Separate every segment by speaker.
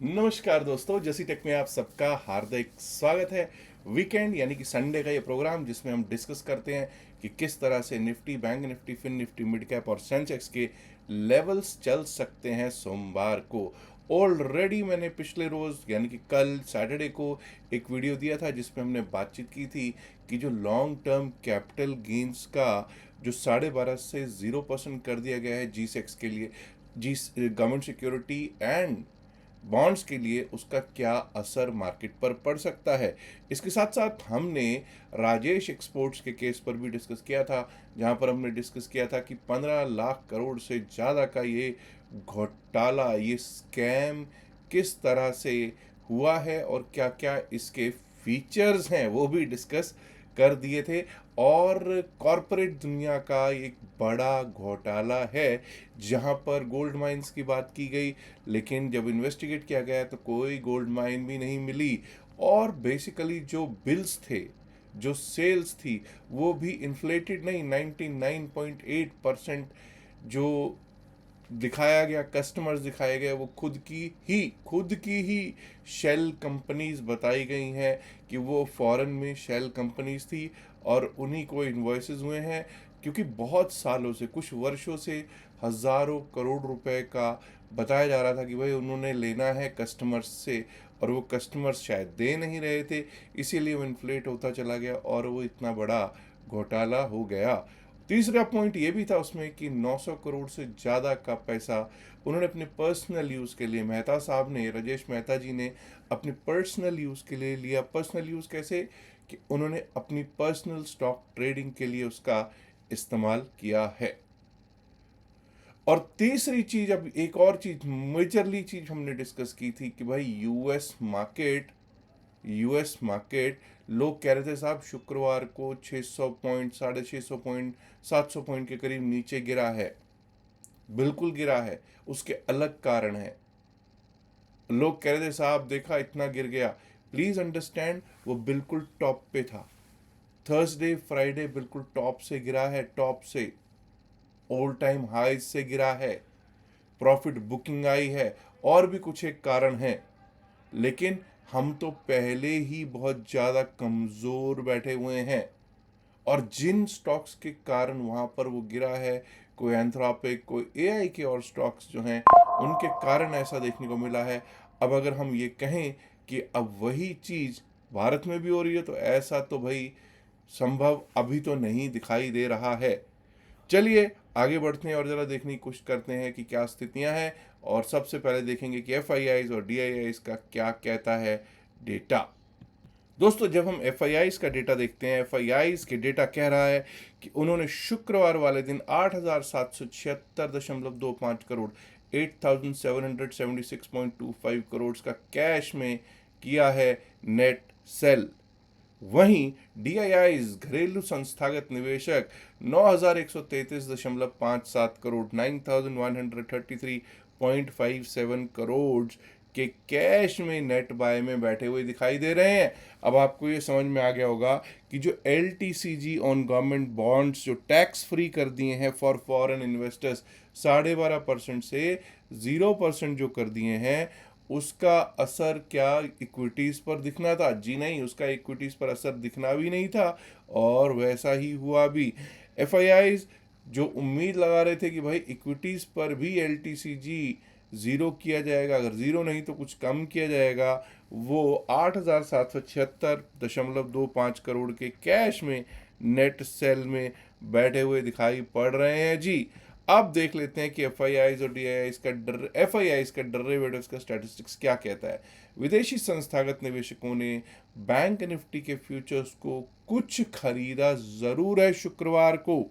Speaker 1: नमस्कार दोस्तों, जैसी टेक में आप सबका हार्दिक स्वागत है। वीकेंड यानी कि संडे का ये प्रोग्राम जिसमें हम डिस्कस करते हैं कि किस तरह से Nifty, bank Nifty, fin Nifty, mid cap और सेंसेक्स के लेवल्स चल सकते हैं सोमवार को। ऑलरेडी मैंने पिछले रोज़ यानी कि कल सैटरडे को एक वीडियो दिया था जिसमें हमने बातचीत की थी कि जो लॉन्ग टर्म कैपिटल गेंस का जो 12.5 से 0% कर दिया गया है G-Secs के लिए, जी गवर्नमेंट सिक्योरिटी एंड बॉन्ड्स के लिए, उसका क्या असर मार्केट पर पड़ सकता है। इसके साथ साथ हमने राजेश एक्सपोर्ट्स के केस पर भी डिस्कस किया था, जहां पर हमने डिस्कस किया था कि 15 लाख करोड़ से ज़्यादा का ये घोटाला, ये स्कैम किस तरह से हुआ है और क्या क्या इसके फीचर्स हैं वो भी डिस्कस कर दिए थे। और कॉरपोरेट दुनिया का एक बड़ा घोटाला है जहां पर गोल्ड माइंस की बात की गई, लेकिन जब इन्वेस्टिगेट किया गया तो कोई गोल्ड माइन भी नहीं मिली। और बेसिकली जो बिल्स थे, जो सेल्स थी, वो भी इन्फ्लेटेड नहीं, 99.8% जो दिखाया गया, कस्टमर्स दिखाए गए, वो खुद की ही शेल कंपनीज बताई गई हैं कि वो फॉरेन में शेल कंपनीज थी और उन्हीं को इन्वॉइसेस हुए हैं। क्योंकि बहुत सालों से, कुछ वर्षों से हज़ारों करोड़ रुपए का बताया जा रहा था कि भाई उन्होंने लेना है कस्टमर्स से, और वो कस्टमर्स शायद दे नहीं रहे थे, इसीलिए वो इन्फ्लेट होता चला गया और वो इतना बड़ा घोटाला हो गया। तीसरा पॉइंट ये भी था उसमें कि 900 करोड़ से ज़्यादा का पैसा उन्होंने अपने पर्सनल यूज़ के लिए, मेहता साहब ने, राजेश मेहता जी ने अपने पर्सनल यूज़ के लिए लिया। पर्सनल यूज़ कैसे? कि उन्होंने अपनी पर्सनल स्टॉक ट्रेडिंग के लिए उसका इस्तेमाल किया है। और तीसरी चीज, अब एक और चीज, मेजरली चीज हमने डिस्कस की थी कि भाई यूएस मार्केट लोग कह रहे थे साहब शुक्रवार को 600 पॉइंट, 650 पॉइंट, 700 पॉइंट के करीब नीचे गिरा है। बिल्कुल गिरा है, उसके अलग कारण है। लोग कह रहे थे साहब देखा इतना गिर गया। प्लीज अंडरस्टैंड, वो बिल्कुल टॉप पे था। थर्सडे फ्राइडे बिल्कुल टॉप से गिरा है, टॉप से, ऑल टाइम हाई से गिरा है। प्रॉफिट बुकिंग आई है और भी कुछ एक कारण है, लेकिन हम तो पहले ही बहुत ज़्यादा कमज़ोर बैठे हुए हैं। और जिन स्टॉक्स के कारण वहाँ पर वो गिरा है, कोई एंथ्रोपिक, कोई एआई के और स्टॉक्स जो हैं, उनके कारण ऐसा देखने को मिला है। अब अगर हम ये कहें कि अब वही चीज़ भारत में भी हो रही है तो ऐसा तो भाई संभव अभी तो नहीं दिखाई दे रहा है। चलिए आगे बढ़ते हैं और ज़रा देखने की कोशिश करते हैं कि क्या स्थितियां हैं। और सबसे पहले देखेंगे कि एफआईआईज और डीआईआईज का क्या कहता है डेटा। दोस्तों, जब हम एफआईआईज का डेटा देखते हैं, एफआईआईज के डेटा कह रहा है कि उन्होंने शुक्रवार वाले दिन 8,776.25 करोड़, 8,776.25 करोड़ का कैश में किया है नेट सेल। वहीं डीआईआईज, घरेलू संस्थागत निवेशक, 9,133.57 करोड़, 9,133.57 करोड़ के कैश में नेट बाय में बैठे हुए दिखाई दे रहे हैं। अब आपको ये समझ में आ गया होगा कि जो LTCG ऑन गवर्नमेंट बॉन्ड्स जो टैक्स फ्री कर दिए हैं फॉर फॉरेन इन्वेस्टर्स, 12.5% से 0% जो कर दिए हैं, उसका असर क्या इक्विटीज पर दिखना था? जी नहीं, उसका इक्विटीज पर असर दिखना भी नहीं था और वैसा ही हुआ भी। एफआईआईज जो उम्मीद लगा रहे थे कि भाई इक्विटीज पर भी LTCG ज़ीरो किया जाएगा, अगर ज़ीरो नहीं तो कुछ कम किया जाएगा, वो 8,776.25 करोड़ के कैश में नेट सेल में बैठे हुए दिखाई पड़ रहे हैं जी। अब देख लेते हैं कि एफआईआईज और डीआईआईज का एफआईआईज का डेरिवेटिव्स का स्टैटिस्टिक्स क्या कहता है। विदेशी संस्थागत निवेशकों ने बैंक निफ्टी के फ्यूचर्स को कुछ खरीदा जरूर है शुक्रवार को।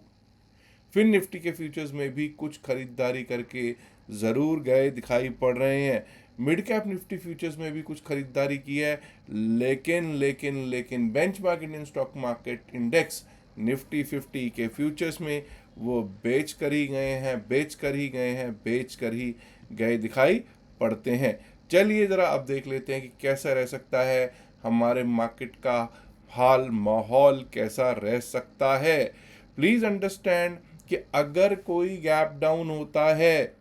Speaker 1: फिन निफ्टी के फ्यूचर्स में भी कुछ खरीदारी करके ज़रूर गए दिखाई पड़ रहे हैं। मिड कैप निफ्टी फ्यूचर्स में भी कुछ खरीदारी की है, लेकिन benchmark Indian stock market index Nifty 50 के फ्यूचर्स में वो बेच कर ही गए दिखाई पड़ते हैं। चलिए ज़रा अब देख लेते हैं कि कैसा रह सकता है हमारे मार्केट का हाल, माहौल कैसा रह सकता है। प्लीज़ अंडरस्टैंड कि अगर कोई गैप डाउन होता है,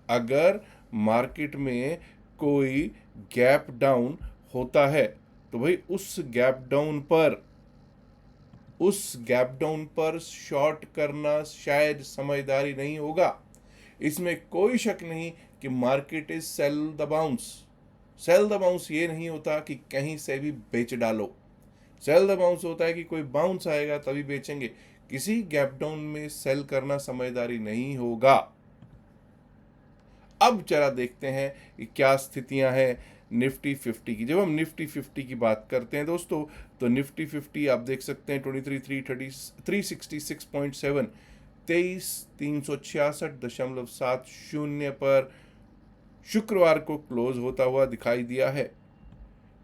Speaker 1: अगर मार्केट में कोई गैप डाउन होता है तो भाई उस गैप डाउन पर शॉर्ट करना शायद समझदारी नहीं होगा। इसमें कोई शक नहीं कि market is sell the bounce. Sell the bounce ये नहीं होता कि कहीं से भी बेच डालो। सेल द बाउंस होता है कि कोई बाउंस आएगा तभी बेचेंगे। किसी गैप डाउन में सेल करना समझदारी नहीं होगा। अब जरा देखते हैं कि क्या स्थितियां हैं निफ्टी 50 की। जब हम निफ्टी 50 की बात करते हैं दोस्तों, तो निफ्टी 50 आप देख सकते हैं 366.7 23,366.70 पर शुक्रवार को क्लोज होता हुआ दिखाई दिया है।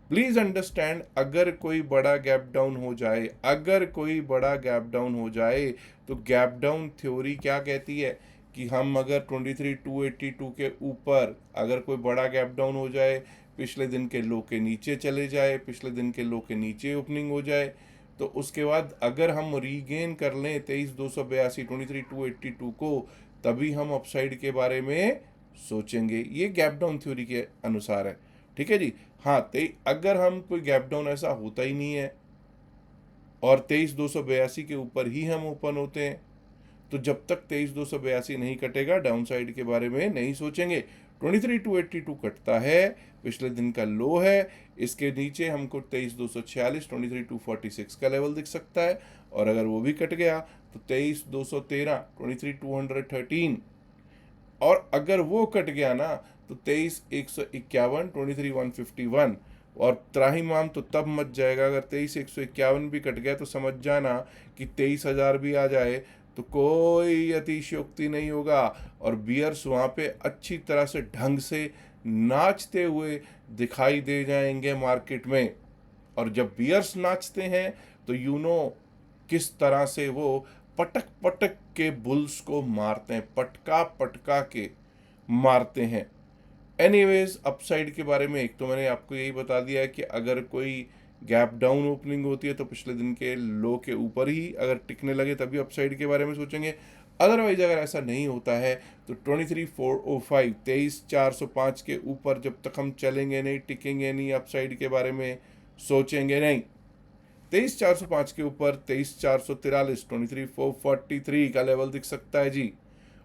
Speaker 1: प्लीज अंडरस्टैंड, अगर कोई बड़ा गैप डाउन हो जाए तो गैप डाउन थ्योरी क्या कहती है कि हम अगर 23,282 के ऊपर अगर कोई बड़ा गैप डाउन हो जाए, पिछले दिन के लो के नीचे चले जाए, पिछले दिन के लो के नीचे ओपनिंग हो जाए, तो उसके बाद अगर हम रीगेन कर लें 23,282 23,282 को, तभी हम अपसाइड के बारे में सोचेंगे। ये गैप डाउन थ्योरी के अनुसार है, ठीक है जी। हाँ, अगर हम कोई गैप डाउन ऐसा होता ही नहीं है और 23,282 के ऊपर ही हम ओपन होते हैं, तो जब तक 23,282 नहीं कटेगा डाउन साइड के बारे में नहीं सोचेंगे। 23,282 कटता है, पिछले दिन का लो है, इसके नीचे हमको 23,246 23,246 का लेवल दिख सकता है, और अगर वो भी कट गया तो 23,213 23,213, और अगर वो कट गया ना तो 23,151 23,151, और त्राहिमाम तो तब मच जाएगा अगर 23,151 भी कट गया तो समझ जाना कि 23,000 भी आ जाए तो कोई अतिशयोक्ति नहीं होगा, और बियर्स वहाँ पे अच्छी तरह से ढंग से नाचते हुए दिखाई दे जाएंगे मार्केट में। और जब बियर्स नाचते हैं तो किस तरह से वो पटक पटक के बुल्स को मारते हैं, पटका पटका के मारते हैं। एनीवेज, अपसाइड के बारे में एक तो मैंने आपको यही बता दिया है कि अगर कोई गैप डाउन ओपनिंग होती है तो पिछले दिन के लो के ऊपर ही अगर टिकने लगे तभी अपसाइड के बारे में सोचेंगे। अदरवाइज अगर ऐसा नहीं होता है तो 23,405 23,405 के ऊपर जब तक हम चलेंगे नहीं, टिकेंगे नहीं, अपसाइड के बारे में सोचेंगे नहीं। 23,405 के ऊपर 23,443 23,443 का लेवल दिख सकता है जी।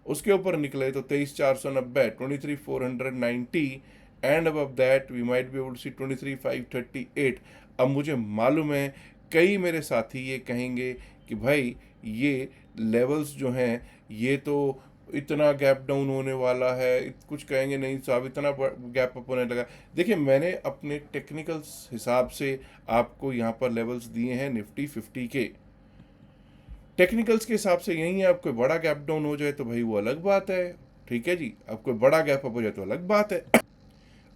Speaker 1: उसके ऊपर निकले तो 23,490 23,490, and above that we might be able to see 23,538। अब मुझे मालूम है कई मेरे साथी ये कहेंगे कि भाई ये लेवल्स जो हैं ये तो इतना गैप डाउन होने वाला है, कुछ कहेंगे नहीं साहब इतना गैप अप होने लगा। देखिए, मैंने अपने टेक्निकल हिसाब से आपको यहाँ पर लेवल्स दिए हैं निफ्टी 50 के। टेक्निकल्स के हिसाब से यही है, अब कोई बड़ा गैप डाउन हो जाए तो भाई वो अलग बात है, ठीक है जी। अब कोई बड़ा गैप अप हो जाए तो अलग बात है।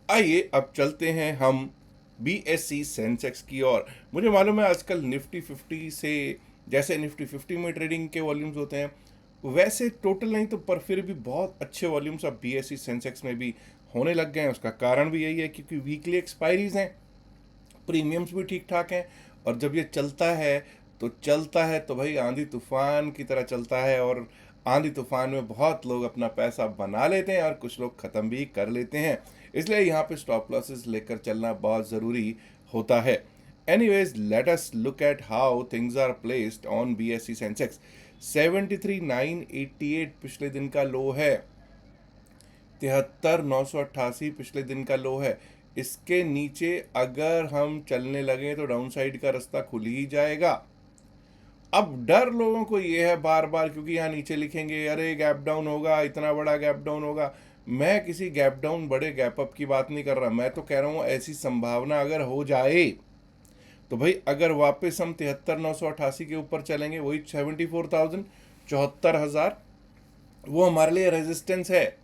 Speaker 1: आइए अब चलते हैं हम BSE सेंसेक्स की ओर। मुझे मालूम है आजकल निफ्टी 50 से, जैसे निफ्टी 50 में ट्रेडिंग के वॉल्यूम्स होते हैं वैसे टोटल नहीं तो पर फिर भी बहुत अच्छे वॉल्यूम्स अब BSE सेंसेक्स में भी होने लग गए हैं। उसका कारण भी यही है क्योंकि वीकली एक्सपायरीज हैं, प्रीमियम्स भी ठीक ठाक हैं, और जब ये चलता है तो भाई आंधी तूफान की तरह चलता है, और आंधी तूफान में बहुत लोग अपना पैसा बना लेते हैं और कुछ लोग ख़त्म भी कर लेते हैं। इसलिए यहाँ पे स्टॉप लॉसेस लेकर चलना बहुत ज़रूरी होता है। Anyways, let us look at how things are placed on BSE Sensex. 73,988 पिछले दिन का लो है, 73,988 पिछले दिन का लो है। इसके नीचे अगर हम चलने लगे तो डाउन साइड का रास्ता खुल ही जाएगा। अब डर लोगों को ये है बार बार, क्योंकि यहाँ नीचे लिखेंगे अरे गैप डाउन होगा, इतना बड़ा गैप डाउन होगा। मैं किसी गैप डाउन बड़े गैप अप की बात नहीं कर रहा, मैं तो कह रहा हूँ ऐसी संभावना अगर हो जाए तो भाई अगर वापस हम 73,988 के ऊपर चलेंगे, वही 74,000 74,000 वो हमारे लिए रेजिस्टेंस है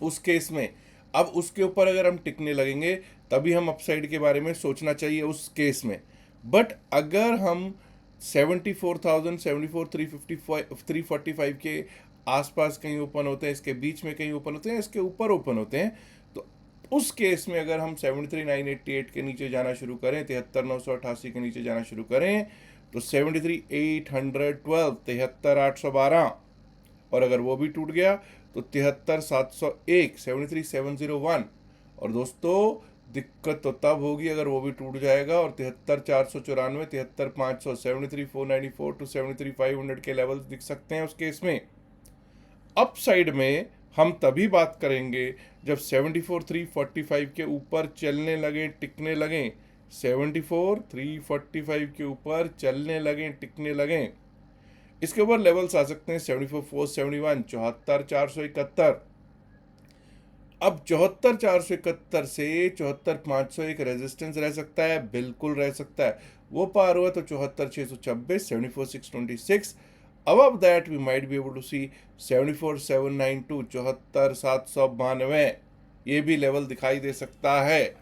Speaker 1: उस केस में। अब उसके ऊपर अगर हम टिकने लगेंगे तभी हम अपसाइड के बारे में सोचना चाहिए उस केस में। बट अगर हम 74,000 74,355 345 के आसपास कहीं ओपन होते हैं, इसके बीच में कहीं ओपन होते हैं, इसके ऊपर ओपन होते हैं, तो उस केस में अगर हम 73,988 के नीचे जाना शुरू करें, 73,988 के नीचे जाना शुरू करें, तो 73,812 73,812, और अगर वो भी टूट गया तो 73,701 73,701, और दोस्तों दिक्कत तो तब होगी अगर वो भी टूट जाएगा और 73,494, 73,500, 73,494 टू 73,500 के लेवल्स दिख सकते हैं उस केस में। अप साइड में हम तभी बात करेंगे जब 74,345 के ऊपर चलने लगे, टिकने लगे। 74,345 के ऊपर चलने लगे, टिकने लगे। इसके ऊपर लेवल्स आ सकते हैं 74,471, 74,471। अब 74,471 से 74,500 एक रेजिस्टेंस रह सकता है, बिल्कुल रह सकता है। वो पार हुआ तो 74,626, 74,626। Above that we might be able to see 74,792, 74,792। ये भी लेवल दिखाई दे सकता है।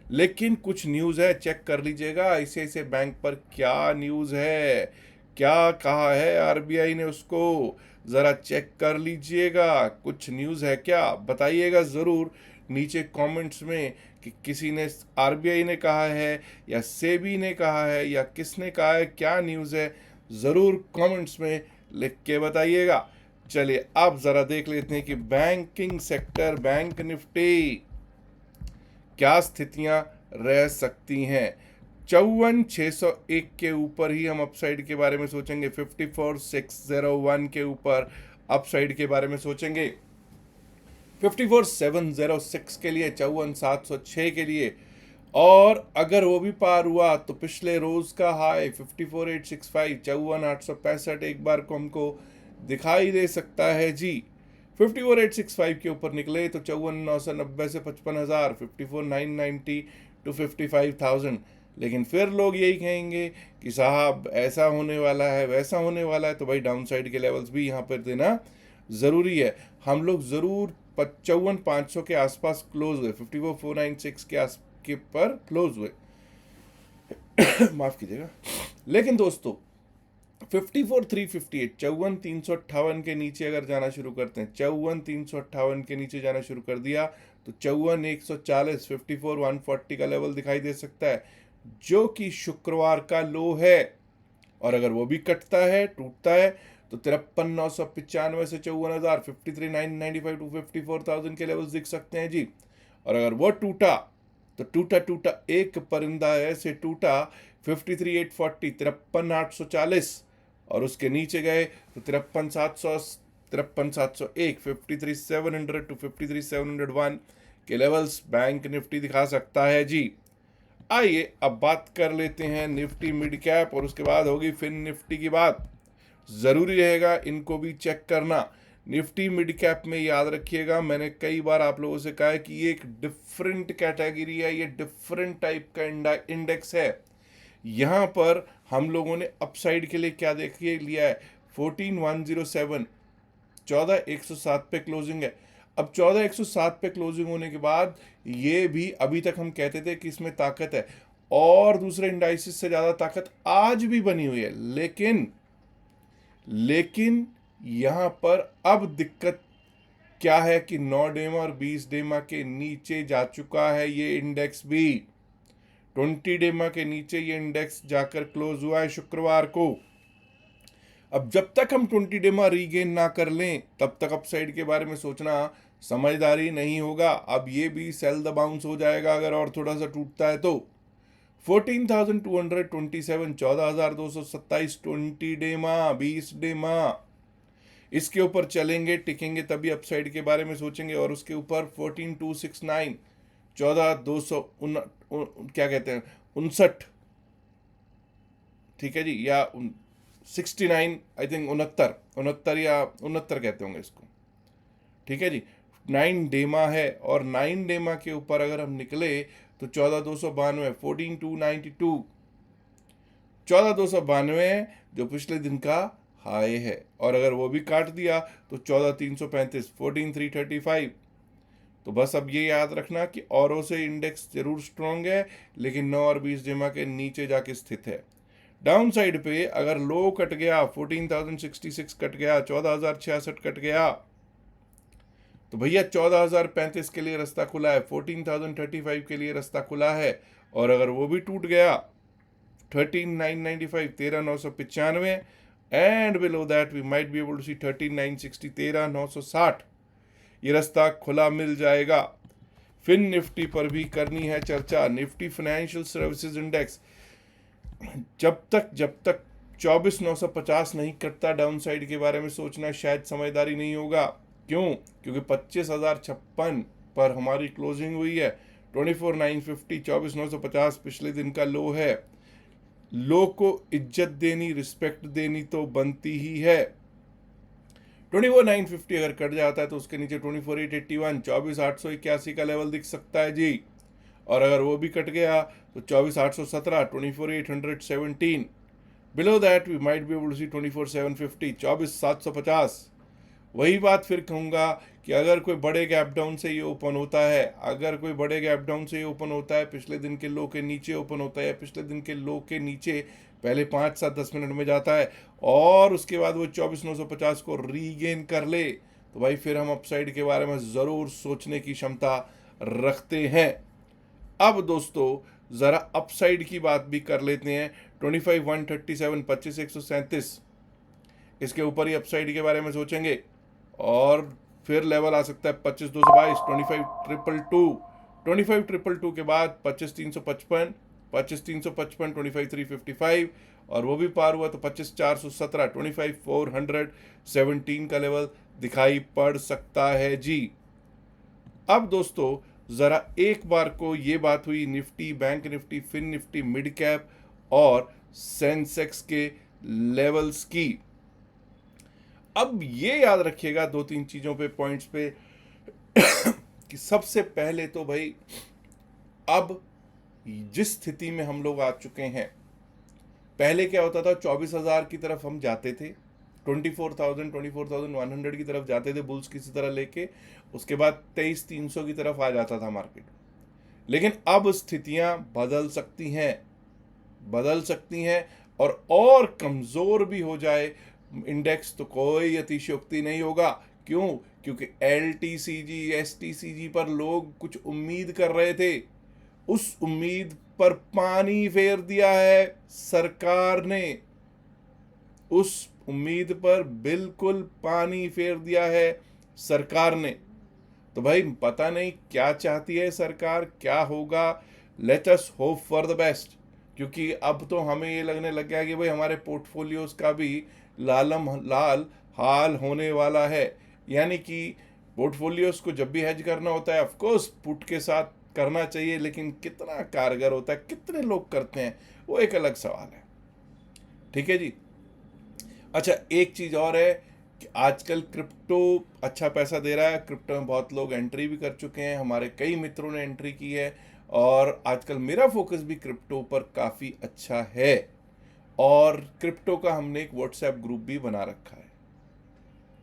Speaker 1: लेकिन कुछ न्यूज़ है, चेक कर लीजिएगा आईसीआईसीआई बैंक पर क्या न्यूज़ है, क्या कहा है आरबीआई ने उसको, ज़रा चेक कर लीजिएगा। कुछ न्यूज़ है क्या, बताइएगा ज़रूर नीचे कमेंट्स में कि किसी ने, आरबीआई ने कहा है या सेबी ने कहा है या किसने कहा है, क्या न्यूज़ है, ज़रूर कमेंट्स में लिख के बताइएगा। चलिए अब ज़रा देख लेते हैं कि बैंकिंग सेक्टर, बैंक निफ्टी क्या स्थितियां रह सकती हैं। 54,601 के ऊपर ही हम अपसाइड के बारे में सोचेंगे। 54,601 के ऊपर अपसाइड के बारे में सोचेंगे। 54,706 के लिए, 54,706 के लिए। और अगर वो भी पार हुआ तो पिछले रोज का हाई 54,865, 54,865 एक बार को हमको दिखाई दे सकता है जी। 54,865 के ऊपर निकले तो 54,990 से 55,000, 54,990 टू 55,000। लेकिन फिर लोग यही कहेंगे कि साहब ऐसा होने वाला है, वैसा होने वाला है, तो भाई डाउन साइड के लेवल्स भी यहाँ पर देना ज़रूरी है। हम लोग ज़रूर 54,500 के आसपास क्लोज हुए, 54,496 के पर क्लोज हुए माफ कीजिएगा। लेकिन दोस्तों 54,358, 54,358 के नीचे अगर जाना शुरू करते हैं, 54,358 के नीचे जाना शुरू कर दिया तो 54,140, 54,140 का लेवल दिखाई दे सकता है, जो कि शुक्रवार का लो है। और अगर वो भी कटता है, टूटता है, तो 53,995 से 54,000, 53,995 टू 54,000 के लेवल्स दिख सकते हैं जी। और अगर वो टूटा तो टूटा एक परिंदा ऐसे टूटा 53,840, 53,840। और उसके नीचे गए तो 53,700, 53,701, 53,700 टू 53,701 के लेवल्स बैंक निफ्टी दिखा सकता है जी। आइए अब बात कर लेते हैं निफ्टी मिड कैप और उसके बाद होगी फिर निफ्टी की बात। ज़रूरी रहेगा इनको भी चेक करना। निफ्टी मिड कैप में याद रखिएगा, मैंने कई बार आप लोगों से कहा है कि ये एक डिफरेंट कैटेगरी है, ये डिफरेंट टाइप का इंडेक्स है। यहाँ पर हम लोगों ने अपसाइड के लिए क्या देखिए लिया है, 14,107, 14,107 पे क्लोजिंग है। अब 14,107 पे क्लोजिंग होने के बाद ये भी, अभी तक हम कहते थे कि इसमें ताकत है और दूसरे इंडाइसिस से ज़्यादा ताकत आज भी बनी हुई है। लेकिन यहाँ पर अब दिक्कत क्या है कि 9 डेमा और 20 डेमा के नीचे जा चुका है ये इंडेक्स भी। 20 डेमा के नीचे ये इंडेक्स जाकर क्लोज हुआ है शुक्रवार को। अब जब तक हम 20 डेमा रीगेन ना कर लें तब तक अपसाइड के बारे में सोचना समझदारी नहीं होगा। अब ये भी सेल द बाउंस हो जाएगा अगर और थोड़ा सा टूटता है तो। 14,227, 14,227, 20 डेमा, 20 डेमा, इसके ऊपर चलेंगे, टिकेंगे, तभी अपसाइड के बारे में सोचेंगे। और उसके ऊपर 14,269, 14,200 क्या कहते हैं 59, ठीक है जी, या 69, आई थिंक 69 या 69 कहते होंगे इसको, ठीक है जी। 9 डेमा है और 9 डेमा के ऊपर अगर हम निकले तो 14,292, 14,292, 14,292 जो पिछले दिन का हाई है। और अगर वो भी काट दिया तो 14,335, 14,335। तो बस अब ये याद रखना कि औरों से इंडेक्स जरूर स्ट्रॉन्ग है लेकिन 9 और 20 डेमा के नीचे जाके स्थित है। डाउन साइड पे अगर लो कट गया, 14,066 कट गया, 14,066 कट गया, तो भैया 14,035 के लिए रास्ता खुला है, 14,035 के लिए रास्ता खुला है। और अगर वो भी टूट गया 13,995, 13,995, and below that we might be able to see 13,960, 13,960, ये रास्ता खुला मिल जाएगा। फिन निफ्टी पर भी करनी है चर्चा। निफ्टी फाइनेंशियल सर्विसेज इंडेक्स जब तक 24,950 नहीं कटता, डाउन साइड के बारे में सोचना शायद समझदारी नहीं होगा। क्यों? क्योंकि 25,056 पर हमारी क्लोजिंग हुई है। 24,950, 24,950 पिछले दिन का लो है। लो को इज्जत देनी, रिस्पेक्ट देनी तो बनती ही है। 24,950 अगर कट जाता है तो उसके नीचे 24,881, 24,881 का लेवल दिख सकता है जी। और अगर वो भी कट गया तो 24,817, 24,817। Below that we might be able to see 24,750, 24,750। वही बात फिर कहूंगा कि अगर कोई बड़े गैप डाउन से ये ओपन होता है, अगर कोई बड़े गैप डाउन से ये ओपन होता है, पिछले दिन के लो के नीचे ओपन होता है, या पिछले दिन के लो के नीचे पहले 5, 7, 10 मिनट में जाता है और उसके बाद वो 24,950 को रीगेन कर ले, तो भाई फिर हम अपसाइड के बारे में ज़रूर सोचने की क्षमता रखते हैं। अब दोस्तों ज़रा अपसाइड की बात भी कर लेते हैं। 25,137, 25,137, इसके ऊपर ही अपसाइड के बारे में सोचेंगे। और फिर लेवल आ सकता है 25,222, 25,322, 25,322 के बाद 25,355, 25,355, 25,355, और वो भी पार हुआ तो 25,417, 25,417 का लेवल दिखाई पड़ सकता है जी। अब दोस्तों जरा एक बार को ये बात हुई Nifty, bank Nifty, fin Nifty, mid cap और सेंसेक्स के लेवल्स की। अब ये याद रखिएगा 2-3 चीजों पे, पॉइंट्स पे कि सबसे पहले तो भाई अब जिस स्थिति में हम लोग आ चुके हैं, पहले क्या होता था 24,000 की तरफ हम जाते थे, 24,000, 24,100 की तरफ जाते थे बुल्स किसी तरह लेके, उसके बाद 23,300 की तरफ आ जाता था मार्केट। लेकिन अब स्थितियां बदल सकती हैं और कमजोर भी हो जाए इंडेक्स तो कोई अतिशयोक्ति नहीं होगा। क्यों? क्योंकि LTCG, STCG पर लोग कुछ उम्मीद कर रहे थे, उस उम्मीद पर पानी फेर दिया है सरकार ने, उस उम्मीद पर बिल्कुल पानी फेर दिया है सरकार ने। तो भाई पता नहीं क्या चाहती है सरकार, क्या होगा। Let us hope for the best, क्योंकि अब तो हमें ये लगने लग गया कि भाई हमारे पोर्टफोलियोज का भी लाल हाल होने वाला है। यानी कि पोर्टफोलियोज को जब भी हेज करना होता है, ऑफ कोर्स पुट के साथ करना चाहिए, लेकिन कितना कारगर होता है, कितने लोग करते हैं, वो एक अलग सवाल है। ठीक है जी। अच्छा, एक चीज और है कि आजकल क्रिप्टो अच्छा पैसा दे रहा है। क्रिप्टो में बहुत लोग एंट्री भी कर चुके हैं, हमारे कई मित्रों ने एंट्री की है, और आजकल मेरा फोकस भी क्रिप्टो पर काफ़ी अच्छा है। और क्रिप्टो का हमने एक व्हाट्सएप ग्रुप भी बना रखा है।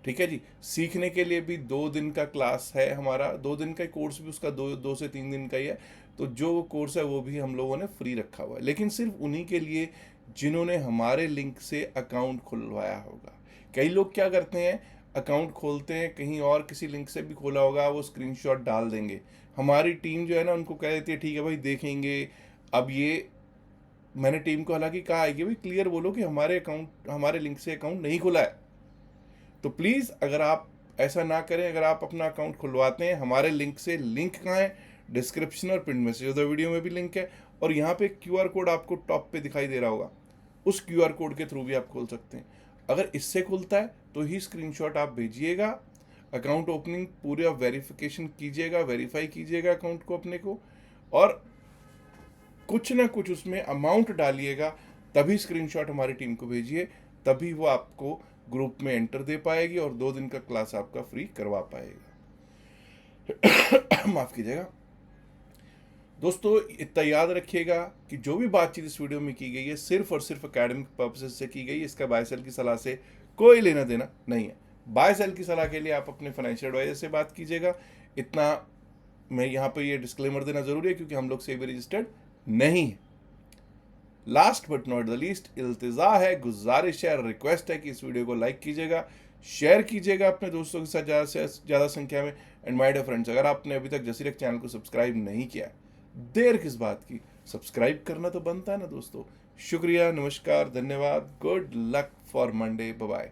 Speaker 1: ठीक है जी। सीखने के लिए भी 2 दिन का क्लास है हमारा, 2 दिन का कोर्स भी उसका 2 से 3 दिन का ही है। तो जो कोर्स है वो भी हम लोगों ने फ्री रखा हुआ है, लेकिन सिर्फ उन्हीं के लिए जिन्होंने हमारे लिंक से अकाउंट खुलवाया होगा। कई लोग क्या करते हैं, अकाउंट खोलते हैं कहीं और, किसी लिंक से भी खोला होगा, वो स्क्रीनशॉट डाल देंगे। हमारी टीम जो है ना उनको कह देती है ठीक है भाई देखेंगे। अब ये मैंने टीम को हालांकि कहा है कि भाई क्लियर बोलो कि हमारे लिंक से अकाउंट नहीं खुला है। तो प्लीज़ अगर आप ऐसा ना करें, अगर आप अपना अकाउंट खुलवाते हैं हमारे लिंक से, लिंक कहाँ है? डिस्क्रिप्शन और pin message of the video में भी लिंक है, और यहाँ पे QR कोड आपको टॉप पे दिखाई दे रहा होगा, उस QR कोड के थ्रू भी आप खोल सकते हैं। अगर इससे खुलता है तो ही स्क्रीनशॉट आप भेजिएगा। अकाउंट ओपनिंग पूरे आप वेरिफिकेशन कीजिएगा, वेरीफाई कीजिएगा अकाउंट को अपने को, और कुछ ना कुछ उसमें अमाउंट डालिएगा, तभी स्क्रीनशॉट हमारी टीम को भेजिए, तभी वो आपको ग्रुप में एंटर दे पाएगी और 2 दिन का क्लास आपका फ्री करवा पाएगा। माफ कीजिएगा दोस्तों, इतना याद रखिएगा कि जो भी बातचीत इस वीडियो में की गई है सिर्फ और सिर्फ एकेडमिक पर्पसेस से की गई है। इसका बाय सेल की सलाह से कोई लेना देना नहीं है। बाय सेल की सलाह के लिए आप अपने फाइनेंशियल एडवाइजर से बात कीजिएगा। इतना मैं यहाँ पे ये डिस्क्लेमर देना जरूरी है क्योंकि हम लोग सेबी रजिस्टर्ड नहीं है। Last but not the least, इल्तिजा है, गुजारिश है, रिक्वेस्ट है कि इस वीडियो को लाइक कीजिएगा, शेयर कीजिएगा अपने दोस्तों के साथ ज़्यादा से ज़्यादा संख्या में। एंड माय डियर फ्रेंड्स, अगर आपने अभी तक जसीरक चैनल को सब्सक्राइब नहीं किया, देर किस बात की, सब्सक्राइब करना तो बनता है ना दोस्तों। शुक्रिया, नमस्कार, धन्यवाद, good luck for Monday, bye bye.